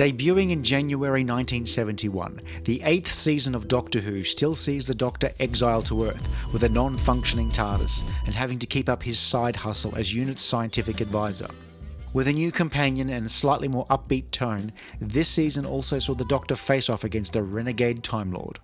Debuting in January 1971, the 8th season of Doctor Who still sees the Doctor exiled to Earth with a non-functioning TARDIS and having to keep up his side hustle as UNIT's scientific advisor. With a new companion and a slightly more upbeat tone, this season also saw the Doctor face off against a renegade Time Lord.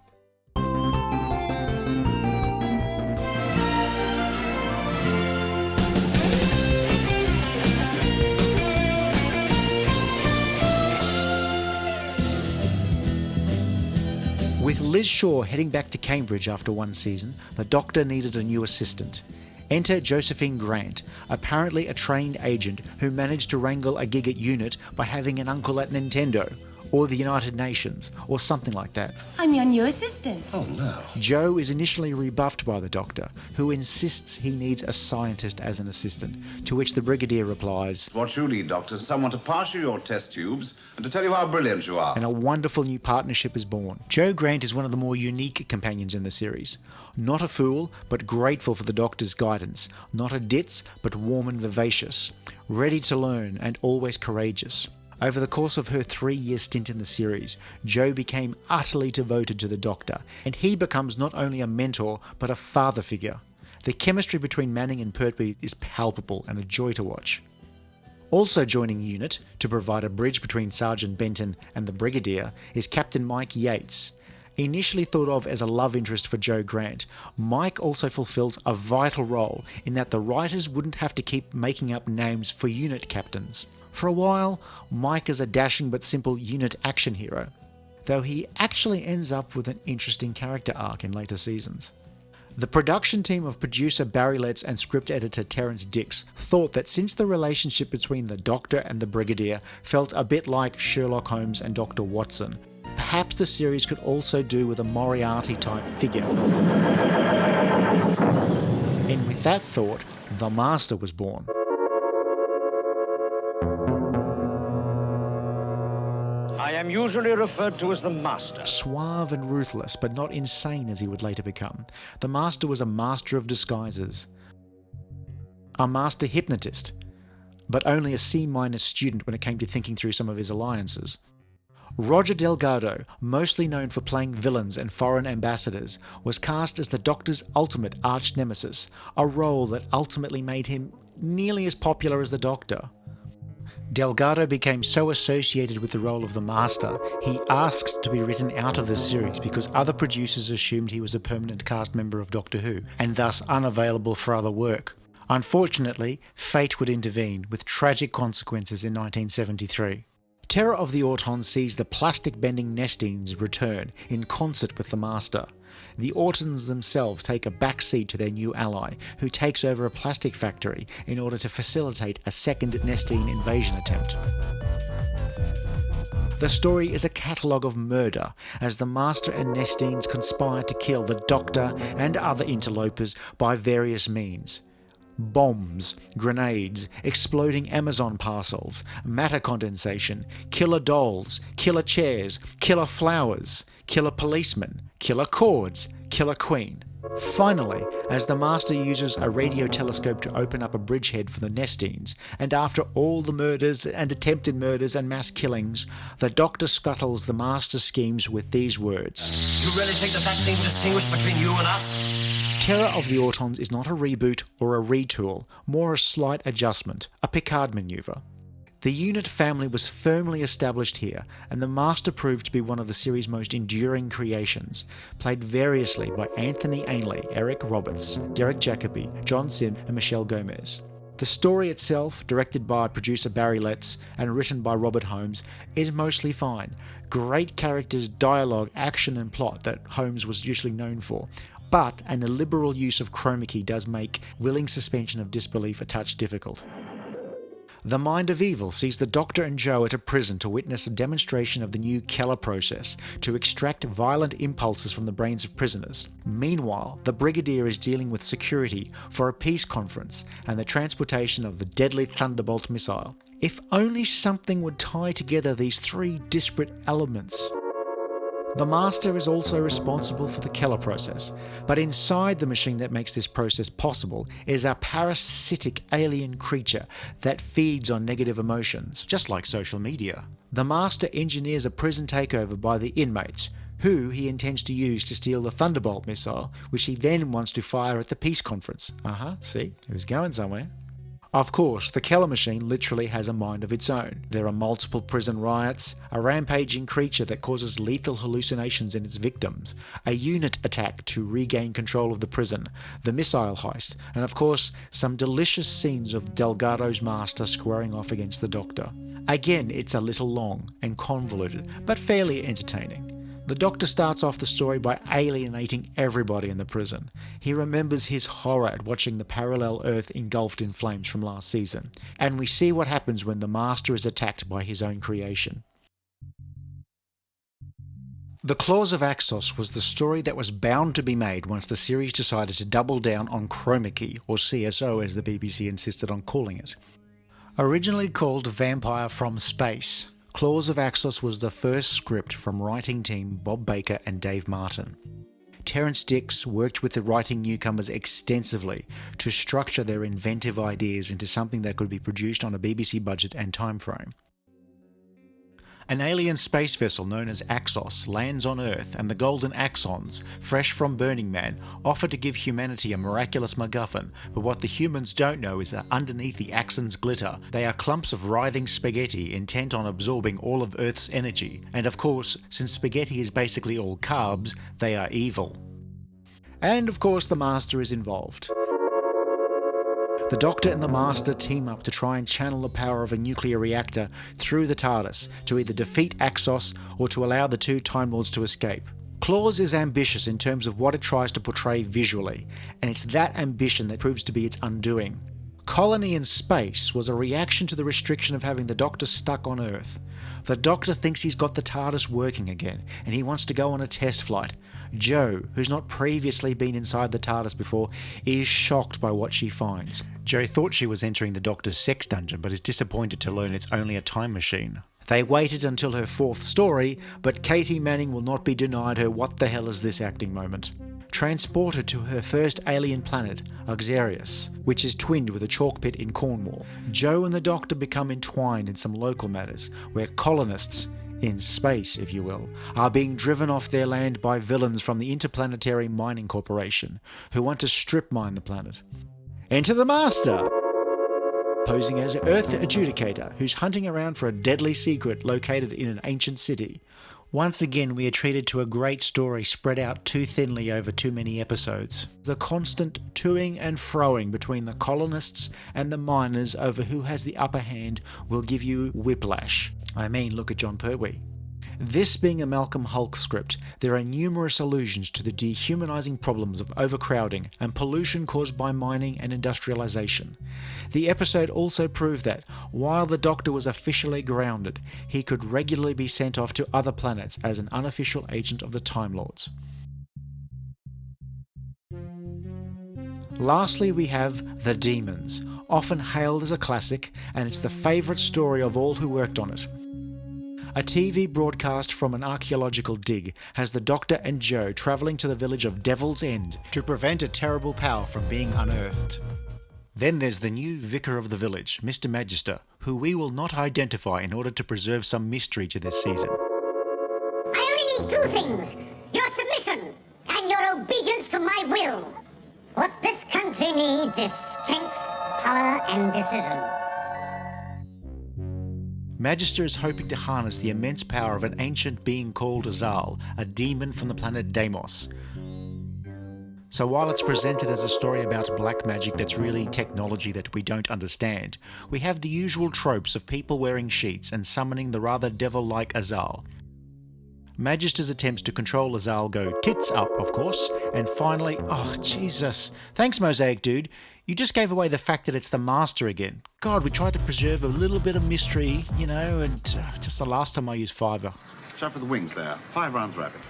With Liz Shaw heading back to Cambridge after one season, the Doctor needed a new assistant. Enter Josephine Grant, apparently a trained agent who managed to wrangle a gig at UNIT by having an uncle at Nintendo, or the United Nations, or something like that. I'm your new assistant. Oh no. Jo is initially rebuffed by the Doctor, who insists he needs a scientist as an assistant, to which the Brigadier replies, "What you need, Doctor, is someone to pass you your test tubes and to tell you how brilliant you are." and a wonderful new partnership is born. Jo Grant is one of the more unique companions in the series. Not a fool, but grateful for the Doctor's guidance. Not a ditz, but warm and vivacious. Ready to learn and always courageous. Over the course of her 3-year stint in the series, Jo became utterly devoted to the Doctor, and he becomes not only a mentor, but a father figure. The chemistry between Manning and Pertwee is palpable and a joy to watch. Also joining UNIT, to provide a bridge between Sergeant Benton and the Brigadier, is Captain Mike Yates. Initially thought of as a love interest for Jo Grant, Mike also fulfills a vital role in that the writers wouldn't have to keep making up names for UNIT captains. For a while, Mike is a dashing but simple UNIT action hero, though he actually ends up with an interesting character arc in later seasons. The production team of producer Barry Letts and script editor Terence Dix thought that since the relationship between the Doctor and the Brigadier felt a bit like Sherlock Holmes and Dr. Watson, perhaps the series could also do with a Moriarty-type figure. And with that thought, the Master was born. I am usually referred to as the Master. Suave and ruthless, but not insane as he would later become, the Master was a master of disguises. A master hypnotist, but only a C- student when it came to thinking through some of his alliances. Roger Delgado, mostly known for playing villains and foreign ambassadors, was cast as the Doctor's ultimate arch-nemesis, a role that ultimately made him nearly as popular as the Doctor. Delgado became so associated with the role of the Master, he asked to be written out of the series because other producers assumed he was a permanent cast member of Doctor Who, and thus unavailable for other work. Unfortunately, fate would intervene, with tragic consequences in 1973. Terror of the Autons sees the plastic-bending Nestines return in concert with the Master. The Autons themselves take a backseat to their new ally, who takes over a plastic factory in order to facilitate a second Nestine invasion attempt. The story is a catalogue of murder, as the Master and Nestines conspire to kill the Doctor and other interlopers by various means. Bombs, grenades, exploding Amazon parcels, matter condensation, killer dolls, killer chairs, killer flowers, killer policemen, killer cords, killer queen. Finally, as the Master uses a radio telescope to open up a bridgehead for the Nestines, and after all the murders and attempted murders and mass killings, the Doctor scuttles the Master's schemes with these words. You really think that thing will distinguish between you and us? Terror of the Autons is not a reboot or a retool, more a slight adjustment, a Picard manoeuvre. The UNIT family was firmly established here, and the Master proved to be one of the series' most enduring creations, played variously by Anthony Ainley, Eric Roberts, Derek Jacobi, John Sim, and Michelle Gomez. The story itself, directed by producer Barry Letts and written by Robert Holmes, is mostly fine. Great characters, dialogue, action and plot that Holmes was usually known for, but an illiberal use of chroma key does make willing suspension of disbelief a touch difficult. The Mind of Evil sees the Doctor and Jo at a prison to witness a demonstration of the new Keller process to extract violent impulses from the brains of prisoners. Meanwhile, the Brigadier is dealing with security for a peace conference and the transportation of the deadly Thunderbolt missile. If only something would tie together these three disparate elements. The Master is also responsible for the Keller process, but inside the machine that makes this process possible is a parasitic alien creature that feeds on negative emotions, just like social media. The Master engineers a prison takeover by the inmates, who he intends to use to steal the Thunderbolt missile, which he then wants to fire at the peace conference. See? He was going somewhere. Of course, the Keller machine literally has a mind of its own. There are multiple prison riots, a rampaging creature that causes lethal hallucinations in its victims, a unit attack to regain control of the prison, the missile heist, and of course, some delicious scenes of Delgado's master squaring off against the Doctor. Again, it's a little long and convoluted, but fairly entertaining. The Doctor starts off the story by alienating everybody in the prison. He remembers his horror at watching the parallel Earth engulfed in flames from last season, and we see what happens when the Master is attacked by his own creation. The Claws of Axos was the story that was bound to be made once the series decided to double down on chroma key, or CSO as the BBC insisted on calling it. Originally called Vampire from Space, Claws of Axos was the first script from writing team Bob Baker and Dave Martin. Terrence Dicks worked with the writing newcomers extensively to structure their inventive ideas into something that could be produced on a BBC budget and timeframe. An alien space vessel known as Axos lands on Earth, and the Golden Axons, fresh from Burning Man, offer to give humanity a miraculous MacGuffin, but what the humans don't know is that underneath the Axons' glitter, they are clumps of writhing spaghetti intent on absorbing all of Earth's energy, and of course, since spaghetti is basically all carbs, they are evil. And of course the Master is involved. The Doctor and the Master team up to try and channel the power of a nuclear reactor through the TARDIS to either defeat Axos or to allow the two Time Lords to escape. Claws is ambitious in terms of what it tries to portray visually, and it's that ambition that proves to be its undoing. Colony in Space was a reaction to the restriction of having the Doctor stuck on Earth. The Doctor thinks he's got the TARDIS working again, and he wants to go on a test flight. Jo, who's not previously been inside the TARDIS before, is shocked by what she finds. Jo thought she was entering the Doctor's sex dungeon, but is disappointed to learn it's only a time machine. They waited until her fourth story, but Katy Manning will not be denied her "what the hell is this" acting moment. Transported to her first alien planet, Oxarius, which is twinned with a chalk pit in Cornwall, Jo and the Doctor become entwined in some local matters, where colonists, in space if you will, are being driven off their land by villains from the Interplanetary Mining Corporation, who want to strip mine the planet. Enter the Master, posing as Earth Adjudicator, who's hunting around for a deadly secret located in an ancient city. Once again, we are treated to a great story spread out too thinly over too many episodes. The constant toing and froing between the colonists and the miners over who has the upper hand will give you whiplash. I mean, look at Jon Pertwee. This being a Malcolm Hulke script, there are numerous allusions to the dehumanizing problems of overcrowding and pollution caused by mining and industrialization. The episode also proved that, while the Doctor was officially grounded, he could regularly be sent off to other planets as an unofficial agent of the Time Lords. Lastly, we have The Daemons, often hailed as a classic, and it's the favourite story of all who worked on it. A TV broadcast from an archaeological dig has the Doctor and Jo travelling to the village of Devil's End to prevent a terrible power from being unearthed. Then there's the new vicar of the village, Mr. Magister, who we will not identify in order to preserve some mystery to this season. I only need two things: your submission and your obedience to my will. What this country needs is strength, power, and decision. Magister is hoping to harness the immense power of an ancient being called Azal, a demon from the planet Deimos. So while it's presented as a story about black magic that's really technology that we don't understand, we have the usual tropes of people wearing sheets and summoning the rather devil-like Azal. Magister's attempts to control Azal go tits up, of course, and finally, oh Jesus, thanks Mosaic Dude, you just gave away the fact that it's the Master again. God, we tried to preserve a little bit of mystery, you know, and just the last time I used Fiverr. Shut for the wings there. 5 rounds rapid.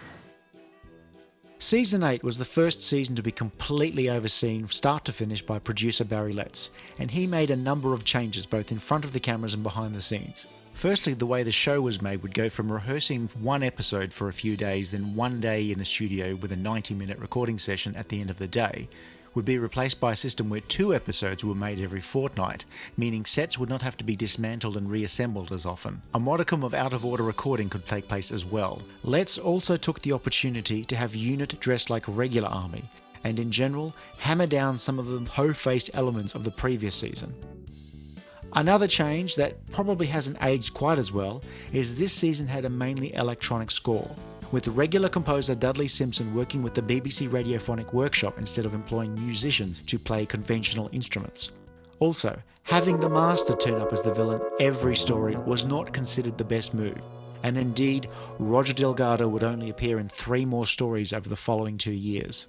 Season 8 was the first season to be completely overseen start to finish by producer Barry Letts, and he made a number of changes both in front of the cameras and behind the scenes. Firstly, the way the show was made would go from rehearsing one episode for a few days, then one day in the studio with a 90-minute recording session at the end of the day, would be replaced by a system where 2 episodes were made every fortnight, meaning sets would not have to be dismantled and reassembled as often. A modicum of out-of-order recording could take place as well. Letts also took the opportunity to have Unit dressed like regular army, and in general, hammer down some of the hoe-faced elements of the previous season. Another change that probably hasn't aged quite as well is this season had a mainly electronic score, with regular composer Dudley Simpson working with the BBC Radiophonic Workshop instead of employing musicians to play conventional instruments. Also, having the Master turn up as the villain every story was not considered the best move, and indeed, Roger Delgado would only appear in 3 more stories over the following 2 years.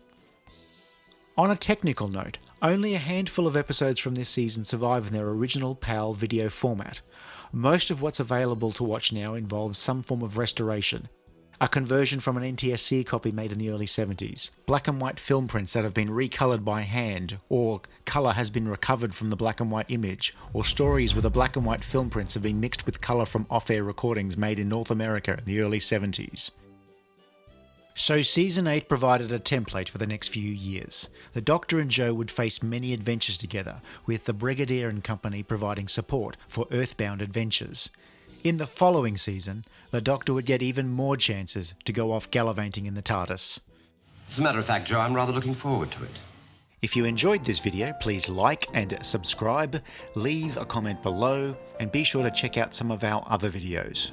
On a technical note, only a handful of episodes from this season survive in their original PAL video format. Most of what's available to watch now involves some form of restoration, a conversion from an NTSC copy made in the early 70s, black and white film prints that have been recoloured by hand, or colour has been recovered from the black and white image, or stories where the black and white film prints have been mixed with colour from off-air recordings made in North America in the early 70s. So Season 8 provided a template for the next few years. The Doctor and Jo would face many adventures together, with the Brigadier and company providing support for Earthbound adventures. In the following season, the Doctor would get even more chances to go off gallivanting in the TARDIS. As a matter of fact, Jo, I'm rather looking forward to it. If you enjoyed this video, please like and subscribe, leave a comment below, and be sure to check out some of our other videos.